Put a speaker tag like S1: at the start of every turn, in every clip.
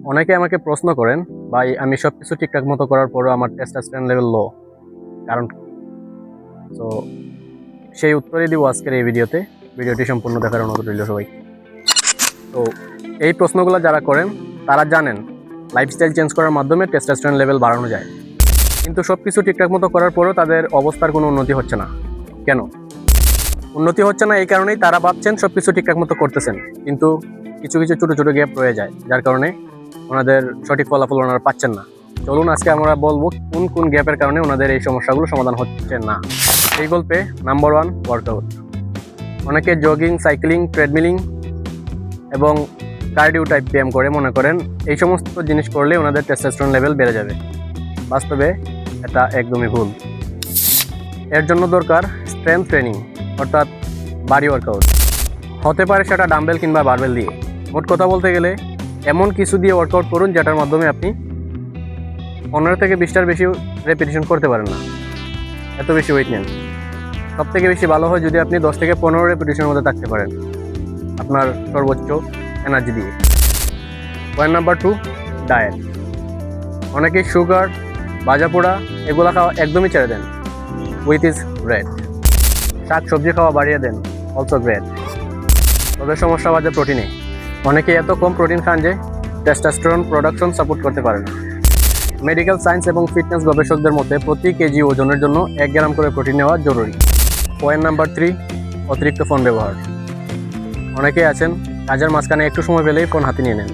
S1: অনেকে আমাকে প্রশ্ন করেন, ভাই আমি সব কিছু ঠিকঠাক মতো করার পরও আমার টেস্টোস্টেরন লেভেল লো, কারণ তো সেই উত্তরই দিব আজকের এই ভিডিওটি সম্পূর্ণ দেখার অনুরোধ রইল সবাই। তো এই প্রশ্নগুলো যারা করেন তারা জানেন লাইফস্টাইল চেঞ্জ করার মাধ্যমে টেস্টোস্টেরন লেভেল বাড়ানো যায়, কিন্তু সব কিছু ঠিকঠাক মতো করার পরও তাদের অবস্থার কোনো উন্নতি হচ্ছে না। কেন উন্নতি হচ্ছে না? এই কারণেই তারা ভাবছেন সব কিছু ঠিকঠাক মতো করতেছেন, কিন্তু কিছু কিছু ছোটো ছোটো গ্যাপ রয়ে যায়, যার কারণে ওনাদের সঠিক ফলাফল ওনারা পাচ্ছেন না। চলুন আজকে আমরা বলবো কোন কোন গ্যাপের কারণে ওনাদের এই সমস্যাগুলো সমাধান হচ্ছে না। এই গল্পে নাম্বার 1, ওয়ার্কআউট। অনেকে জগিং, সাইক্লিং, ট্রেডমিলিং এবং কার্ডিও টাইপ ব্যায়াম করে মনে করেন এই সমস্ত জিনিস করলে ওনাদের টেস্টোস্টেরন লেভেল বেড়ে যাবে। বাস্তবে এটা একদমই ভুল। এর জন্য দরকার স্ট্রেংথ ট্রেনিং, অর্থাৎ বডি ওয়ার্কআউট। হতে পারে সেটা ডাম্বেল কিংবা বারবেল দিয়ে। মোট কথা বলতে গেলে এমন কিছু দিয়ে ওয়ার্কআউট করুন যেটার মাধ্যমে আপনি 15 থেকে 20টার বেশি রেপিটেশন করতে পারেন না, এত বেশি ওয়েট নেন। সব থেকে বেশি ভালো হয় যদি আপনি 10 থেকে 15 রেপিটেশনের মধ্যে থাকতে পারেন আপনার সর্বোচ্চ এনার্জি দিয়ে। Point number 2, diet. অনেকে সুগার, ভাজা পোড়া এগুলো খাওয়া একদমই ছেড়ে দেন, উইথ ইজ গ্রেট। শাক সবজি খাওয়া বাড়িয়ে দেন, অলসো গ্রেট। তবে সমস্যা বাজে প্রোটিনে। অনেকে এত কম প্রোটিন খান যে টেস্টোস্টেরন প্রোডাকশন সাপোর্ট করতে পারে না। মেডিকেল সায়েন্স এবং ফিটনেস গবেষকদের মতে প্রতি কেজি ওজনের জন্য 1 গ্রাম করে প্রোটিন নেওয়া জরুরি। পয়েন্ট নাম্বার 3, অতিরিক্ত ফোন ব্যবহার। অনেকেই আছেন কাজের মাঝখানে একটু সময় পেলেই ফোন হাতে নিয়ে নেন।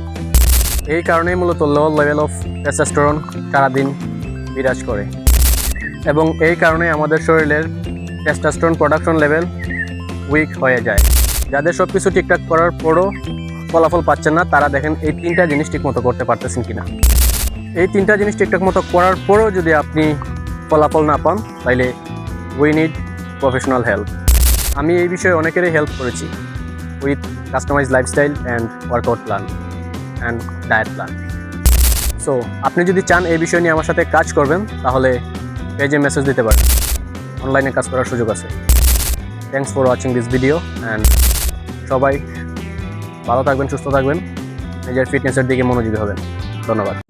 S1: এই কারণেই মূলত লো লেভেল অফ টেস্টোস্টেরন সারাদিন বিরাজ করে, এবং এই কারণে আমাদের শরীরের টেস্টোস্টেরন প্রোডাকশন লেভেল উইক হয়ে যায়। যাদের সব কিছু ঠিকঠাক করার পরও ফলাফল পাচ্ছেন না, তারা দেখেন এই 3টা জিনিস ঠিকমতো করতে পারতেছেন কিনা। এই 3টা জিনিস ঠিকঠাক মতো করার পরেও যদি আপনি ফলাফল না পান, তাইলে উই নিড প্রফেশনাল হেল্প। আমি এই বিষয়ে অনেকেরই হেল্প করেছি with customize lifestyle and workout plan and diet plan. So আপনি যদি চান এই বিষয় নিয়ে আমার সাথে কাজ করবেন, তাহলে পেজে মেসেজ দিতে পারেন, অনলাইনে কাজ করার সুযোগ আছে। Thanks for watching this video, and সবাই ভালো থাকবেন, সুস্থ থাকবেন, নিজের ফিটনেসের দিকে মনোযোগী হবেন। ধন্যবাদ।